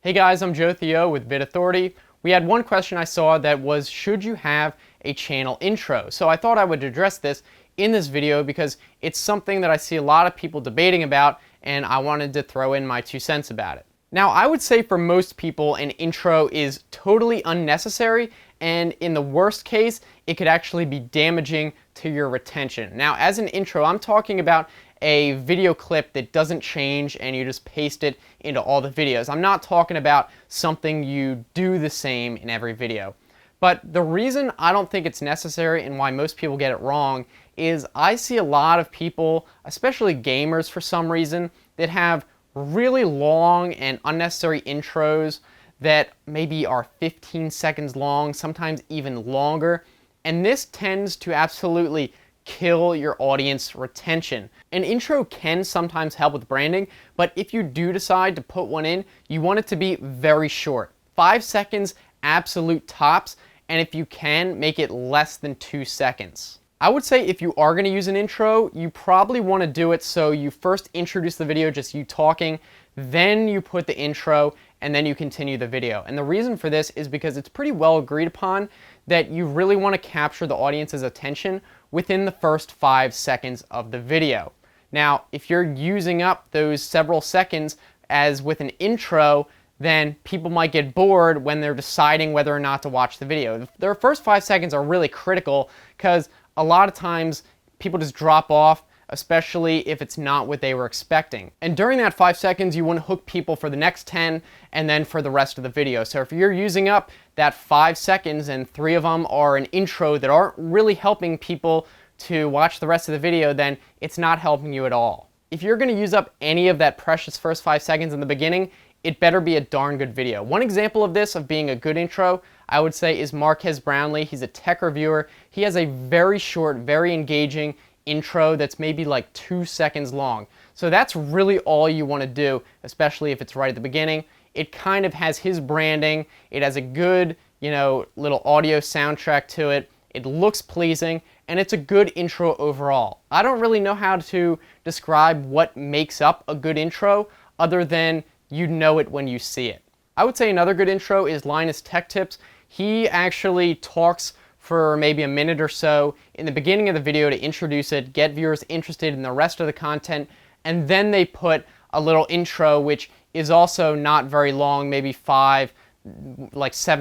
Hey guys, I'm Joe Theo with Vid Authority. We had one question I saw that was, should you have a channel intro? So I thought I would address this in this video because it's something that I see a lot of people debating about, and I wanted to throw in my 2 cents about it. Now, I would say for most people, an intro is totally unnecessary, and in the worst case, it could actually be damaging to your retention. Now, as an intro, I'm talking about a video clip that doesn't change and you just paste it into all the videos. I'm not talking about something you do the same in every video. But the reason I don't think it's necessary and why most people get it wrong is I see a lot of people, especially gamers for some reason, that have really long and unnecessary intros that maybe are 15 seconds long, sometimes even longer. And this tends to absolutely kill your audience retention. An intro can sometimes help with branding, but if you do decide to put one in, you want it to be very short. 5 seconds, absolute tops, and if you can, make it less than 2 seconds. I would say if you are going to use an intro, you probably want to do it so you first introduce the video, just you talking, then you put the intro, and then you continue the video. And the reason for this is because it's pretty well agreed upon that you really want to capture the audience's attention within the first 5 seconds of the video. Now, if you're using up those several seconds as with an intro, then people might get bored when they're deciding whether or not to watch the video. Their first 5 seconds are really critical because a lot of times people just drop off, especially if it's not what they were expecting. And during that 5 seconds, you want to hook people for the next 10 and then for the rest of the video. So if you're using up that 5 seconds and 3 of them are an intro that aren't really helping people to watch the rest of the video, then it's not helping you at all. If you're going to use up any of that precious first 5 seconds in the beginning, it better be a darn good video. One example of this, of being a good intro, I would say is Marques Brownlee. He's a tech reviewer. He has a very short, very engaging intro that's maybe like 2 seconds long. So that's really all you want to do, especially if it's right at the beginning. It kind of has his branding. It has a good, little audio soundtrack to it. It looks pleasing, and it's a good intro overall. I don't really know how to describe what makes up a good intro other than you know it when you see it. I would say another good intro is Linus Tech Tips. He actually talks for maybe a minute or so in the beginning of the video to introduce it, get viewers interested in the rest of the content, and then they put a little intro which is also not very long, maybe 7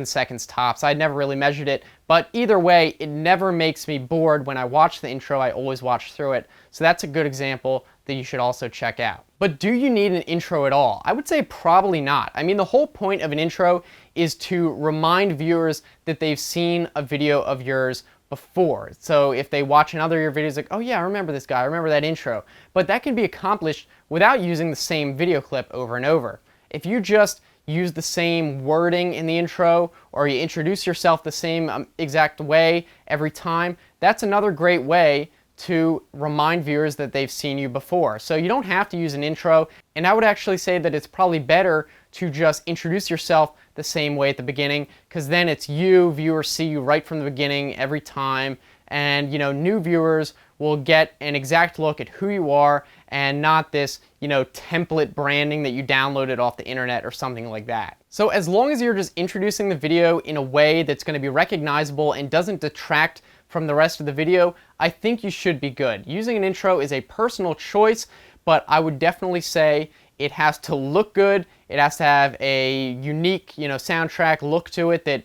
seconds tops. I'd never really measured it, but either way, it never makes me bored when I watch the intro. I always watch through it. So that's a good example that you should also check out. But do you need an intro at all? I would say probably not. I mean, the whole point of an intro is to remind viewers that they've seen a video of yours before. So if they watch another of your videos, like, oh yeah, I remember this guy, I remember that intro. But that can be accomplished without using the same video clip over and over. If you just use the same wording in the intro, or you introduce yourself the same exact way every time, that's another great way to remind viewers that they've seen you before. So you don't have to use an intro, and I would actually say that it's probably better to just introduce yourself the same way at the beginning, because then it's you, viewers see you right from the beginning every time, and new viewers will get an exact look at who you are and not this, template branding that you downloaded off the internet or something like that. So as long as you're just introducing the video in a way that's going to be recognizable and doesn't detract from the rest of the video, I think you should be good. Using an intro is a personal choice, but I would definitely say it has to look good. It has to have a unique, soundtrack look to it that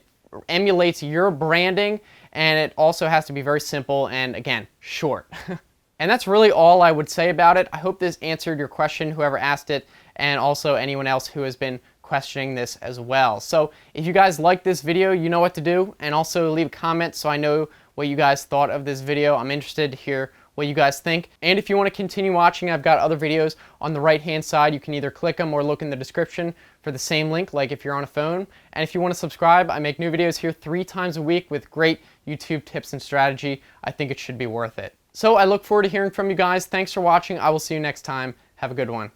emulates your branding, and it also has to be very simple and, again, short. And that's really all I would say about it. I hope this answered your question, whoever asked it, and also anyone else who has been questioning this as well. So if you guys like this video, you know what to do, and also leave a comment so I know what you guys thought of this video. I'm interested to hear what you guys think. And if you want to continue watching, I've got other videos on the right hand side. You can either click them or look in the description for the same link, like if you're on a phone. And if you want to subscribe, I make new videos here 3 times a week with great YouTube tips and strategy. I think it should be worth it. So I look forward to hearing from you guys. Thanks for watching. I will see you next time. Have a good one.